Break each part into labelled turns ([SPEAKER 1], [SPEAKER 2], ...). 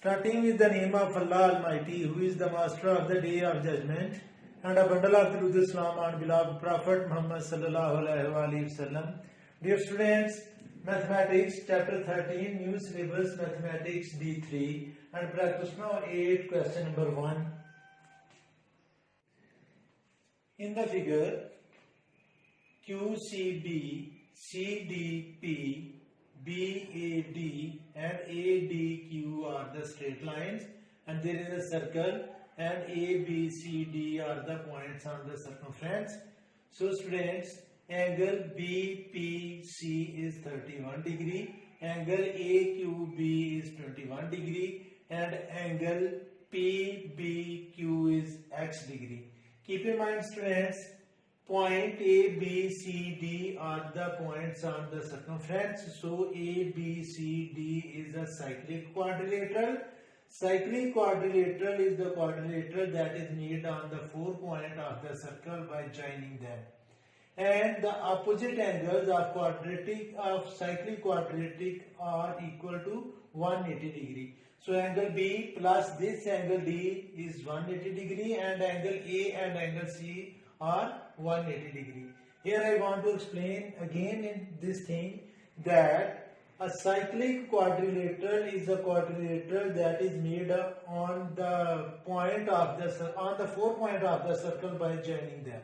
[SPEAKER 1] Starting with the name of Allah Almighty, who is the master of the day of judgment, and a bundle of truth Islam and beloved Prophet Muhammad sallallahu alaihi wasallam. Dear students, Mathematics chapter 13, new syllabus Mathematics D3, and practice now 8, question number 1. In the figure, QCB, CDP, BAD and ADQ are the straight lines, and there is a circle, and ABCD are the points on the circumference. So students, angle BPC is 31 degree, angle AQB is 21 degree, and angle PBQ is x degree. Keep in mind students, point A, B, C, D are the points on the circumference. So A, B, C, D is a cyclic quadrilateral. Cyclic quadrilateral is the quadrilateral that is made on the 4 point of the circle by joining them. And the opposite angles of cyclic quadratic are equal to 180 degree. So angle B plus this angle D is 180 degree, and angle A and angle C are 180 degree. Here I want to explain again in this thing that a cyclic quadrilateral is a quadrilateral that is made up on the 4 point of the circle by joining them.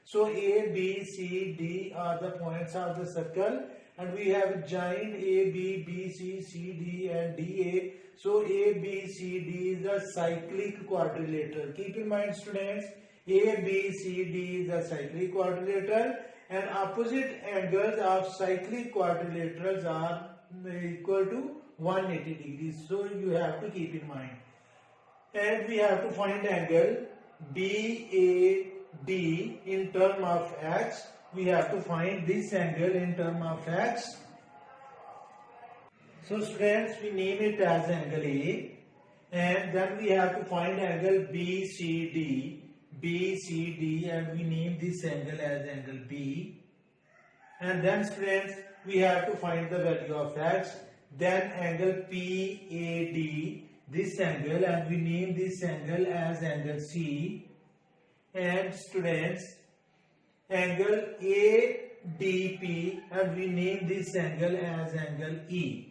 [SPEAKER 1] So A, B, C, D are the points of the circle, and we have joined A, B, B, C, C, D and D, A. So A, B, C, D is a cyclic quadrilateral. Keep in mind students, A, B, C, D is a cyclic quadrilateral, and opposite angles of cyclic quadrilaterals are equal to 180 degrees. So you have to keep in mind. And we have to find angle BAD in term of x. We have to find this angle in term of x. So students, we name it as angle A, and then we have to find angle BCD, and we name this angle as angle B. And then students, we have to find the value of x. Then angle PAD, this angle, and we name this angle as angle C. And students, angle ADP, and we name this angle as angle E.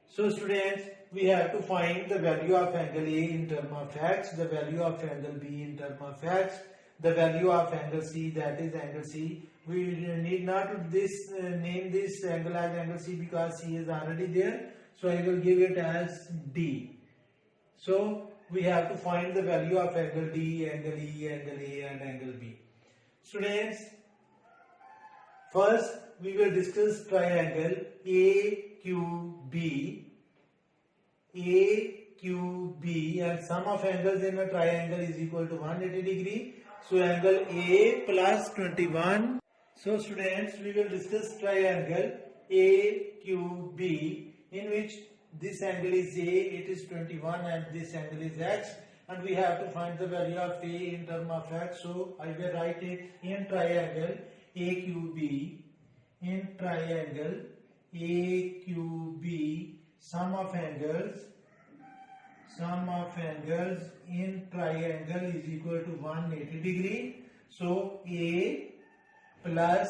[SPEAKER 1] So students, we have to find the value of angle A in term of x, the value of angle B in term of x, the value of angle C, that is angle C. We need not name this angle as angle C because C is already there. So I will give it as D. So we have to find the value of angle D, angle E, angle A and angle B. Students, first we will discuss triangle AQB, and sum of angles in a triangle is equal to 180 degree. So angle A plus 21. So students, we will discuss triangle AQB, in which this angle is A, it is 21, and this angle is x, and we have to find the value of A in term of x. So I will write it in triangle AQB, sum of angles in triangle is equal to 180 degree. So A plus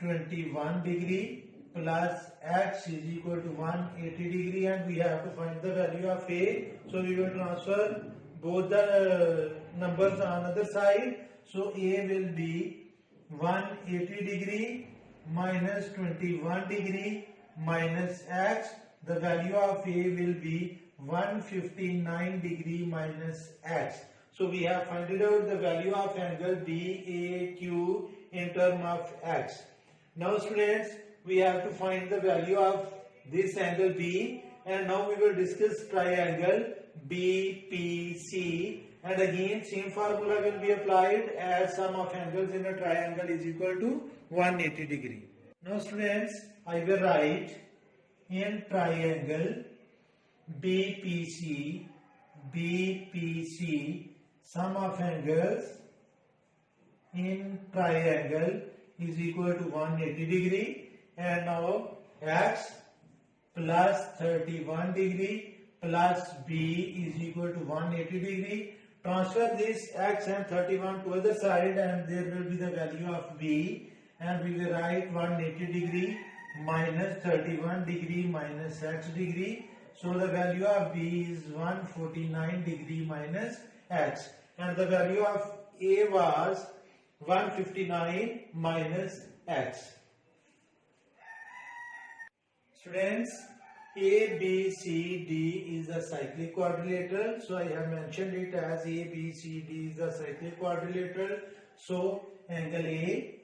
[SPEAKER 1] 21 degree plus x is equal to 180 degree, and we have to find the value of A. So we will transfer both the numbers on other side. So A will be 180 degree minus 21 degree minus x. The value of A will be 159 degree minus x. So we have found out the value of angle BAQ in term of x. Now students, we have to find the value of this angle B, and now we will discuss triangle BPC, and again same formula will be applied as sum of angles in a triangle is equal to 180 degree. Now students, I will write in triangle BPC, sum of angles in triangle is equal to 180 degree, and now x plus 31 degree plus B is equal to 180 degree. Transfer this x and 31 to other side and there will be the value of B, and we will write 180 degree minus 31 degree minus x degree. So the value of B is 149 degree minus x, and the value of A was 159 minus x. Students, A, B, C, D is a cyclic quadrilateral. So I have mentioned it as A, B, C, D is a cyclic quadrilateral. So angle A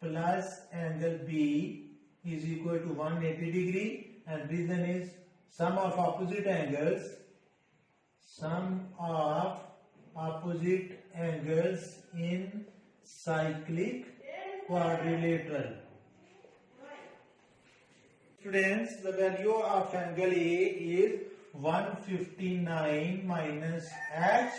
[SPEAKER 1] plus angle B is equal to 180 degree, and reason is sum of opposite angles in cyclic quadrilateral. Students, the value of angle A is 159 minus x,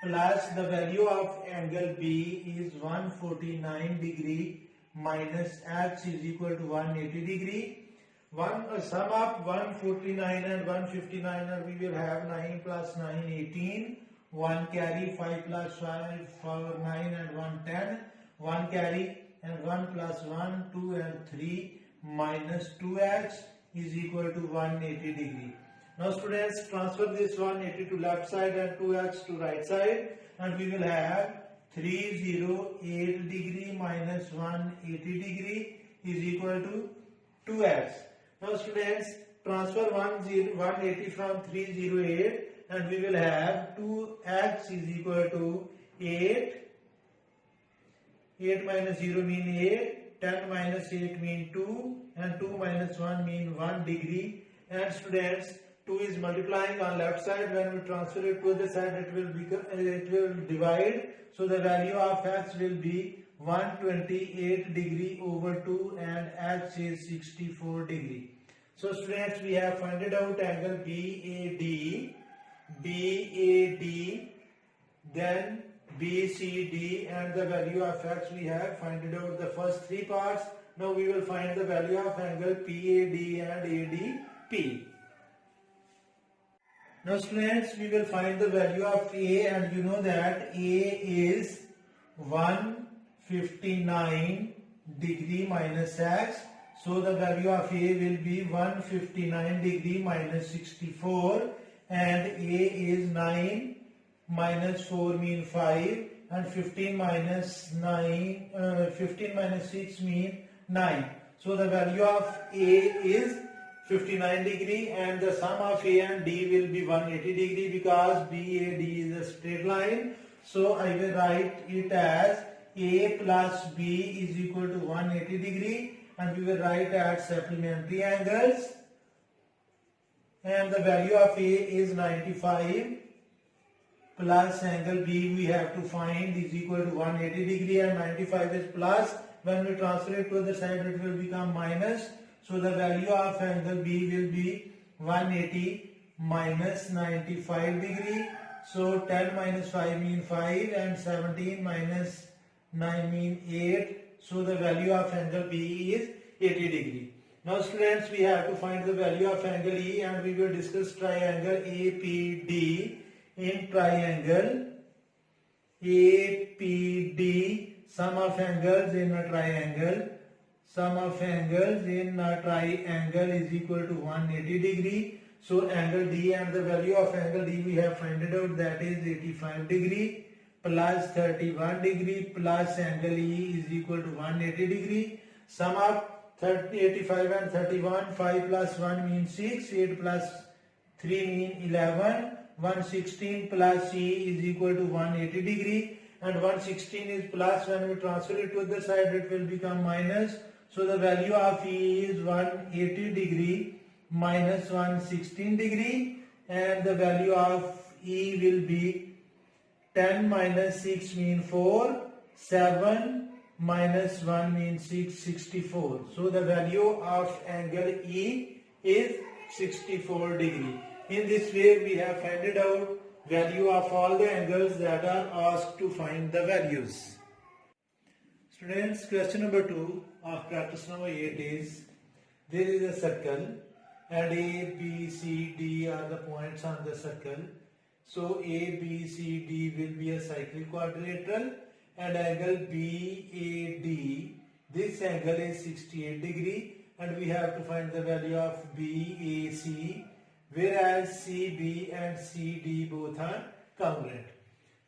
[SPEAKER 1] plus the value of angle B is 149 degree minus x is equal to 180 degree. Sum of 149 and 159, and we will have 9 plus 9 18, 1 carry, 5 plus 5 for 9 and 1 10, 1 carry, and 1 plus 1 2 and 3 minus 2x is equal to 180 degree. Now students, transfer this 180 to left side and 2x to right side, and we will have 308 degree minus 180 degree is equal to 2x. Now students, transfer 180 from 308 and we will have 2x is equal to 8. 8 minus 0 mean 8, 10 minus 8 mean 2, and 2 minus 1 mean 1 degree. And students, 2 is multiplying on left side. When we transfer it to the side, it will divide. So the value of x will be 128 degree over 2, and x is 64 degree. So students, we have found out angle BAD, then BCD, and the value of x we have found out the first three parts. Now we will find the value of angle PAD and ADP. Now students, we will find the value of A, and you know that A is 159 degree minus x. So the value of A will be 159 degree minus 64, and A is 9 minus 4 mean 5, and 15 minus 6 mean 9. So the value of A is 59 degree, and the sum of A and D will be 180 degree because BAD is a straight line. So I will write it as A plus B is equal to 180 degree, and we will write at supplementary angles, and the value of A is 95 plus angle B we have to find is equal to 180 degree, and 95 is plus. When we transfer it to the side, it will become minus. So the value of angle B will be 180 minus 95 degree. So 10 minus 5 mean 5, and 17 minus 9 mean 8. So the value of angle B is 80 degree. Now students, we have to find the value of angle E, and we will discuss triangle APD. In triangle APD, sum of angles in a triangle is equal to 180 degree. So angle D, and the value of angle D we have found out, that is 85 degree plus 31 degree plus angle E is equal to 180 degree. Sum of 85 and 31, 5 plus 1 means 6, 8 plus 3 mean 11. 116 plus E is equal to 180 degree, and 116 is plus. When we transfer it to the side, it will become minus. So the value of E is 180 degree minus 116 degree, and the value of E will be 10 minus 6 mean 4, 7 minus 1 means 6, 64. So the value of angle E is 64 degree. In this way, we have found out value of all the angles that are asked to find the values. Students, question number 2 of practice number 8 is, there is a circle and A, B, C, D are the points on the circle. So A, B, C, D will be a cyclic quadrilateral, and angle BAD, this angle is 68 degree, and we have to find the value of BAC, whereas CB and CD both are congruent.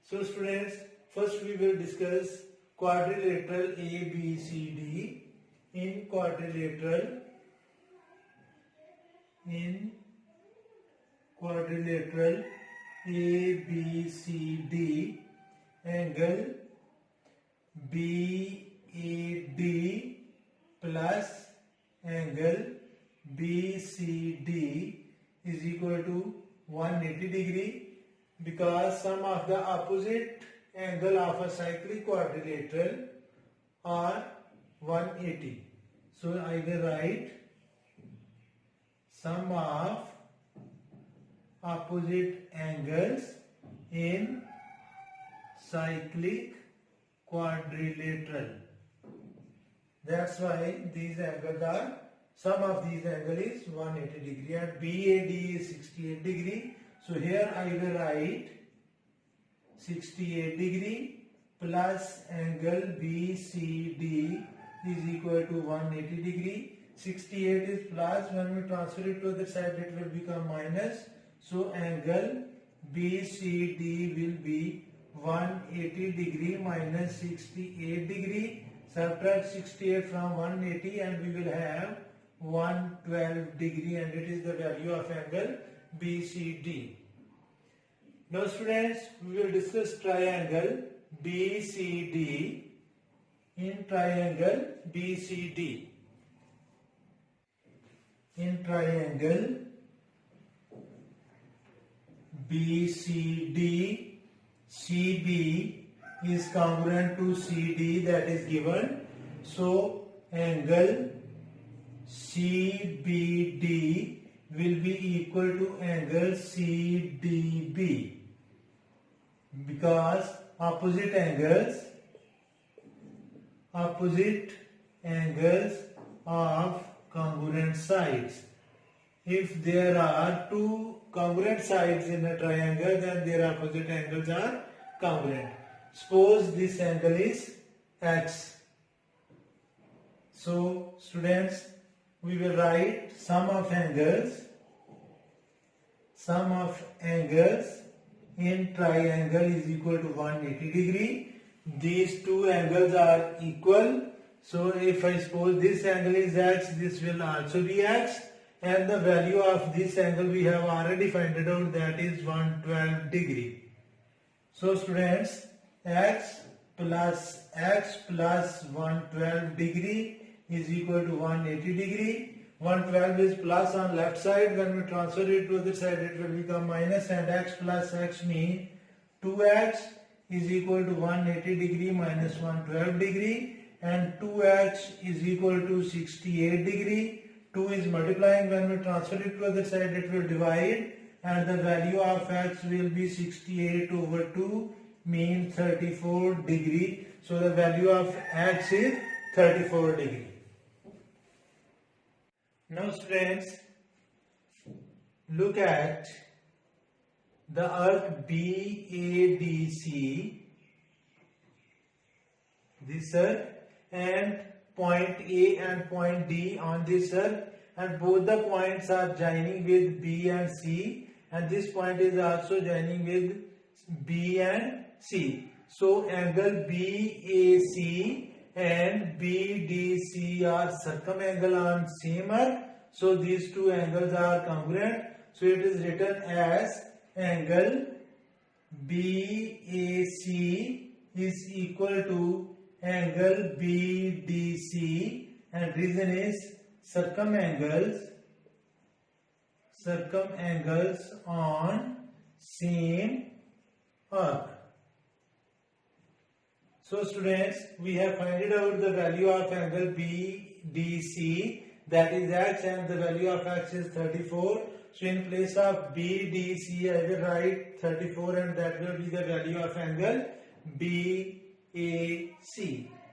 [SPEAKER 1] So students, first we will discuss quadrilateral ABCD. In quadrilateral ABCD, angle BAD plus angle BCD is equal to 180 degree, because sum of the opposite angle of a cyclic quadrilateral are 180. So I will write sum of opposite angles in cyclic quadrilateral. That's why these angles are, sum of these angles is 180 degree, and BAD is 68 degree. So here I will write 68 degree plus angle BCD is equal to 180 degree. 68 is plus, when we transfer it to the other side it will become minus. So angle BCD will be 180 degree minus 68 degree. Subtract 68 from 180 and we will have 112 degree, and it is the value of angle BCD. Now students, we will discuss triangle BCD. In triangle BCD, in triangle BCD, CB is congruent to CD, that is given. So angle CBD will be equal to angle CDB, because opposite angles of congruent sides. If there are two congruent sides in a triangle, then their opposite angles are congruent. Suppose this angle is X. So students, we will write sum of angles in triangle is equal to 180 degree. These two angles are equal. So if I suppose this angle is X, this will also be X, and the value of this angle we have already found out, that is 112 degree. So students, X plus 112 degree is equal to 180 degree. 112 is plus on left side, when we transfer it to the other side it will become minus, and X plus X means 2X is equal to 180 degree minus 112 degree, and 2X is equal to 68 degree. 2 is multiplying, when we transfer it to the other side it will divide, and the value of X will be 68 over 2 means 34 degree. So the value of X is 34 degree. Now students, look at the arc BADC, this arc, and point A and point D on this arc, and both the points are joining with B and C, and this point is also joining with B and C. So angle BAC and BDC are circumangle on same arc. So these two angles are congruent. So it is written as angle BAC is equal to angle BDC, and reason is circumangles on same arc. So students, we have found out the value of angle BDC, that is X, and the value of X is 34. So in place of BDC I will write 34, and that will be the value of angle BAC.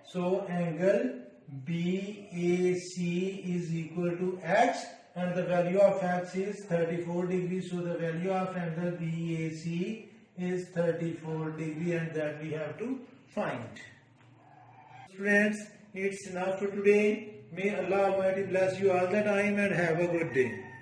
[SPEAKER 1] So angle BAC is equal to X, and the value of x is 34 degrees. So the value of angle BAC is 34 degree, and that we have to find. Students, it's enough for today. May Allah Almighty bless you all the time and have a good day.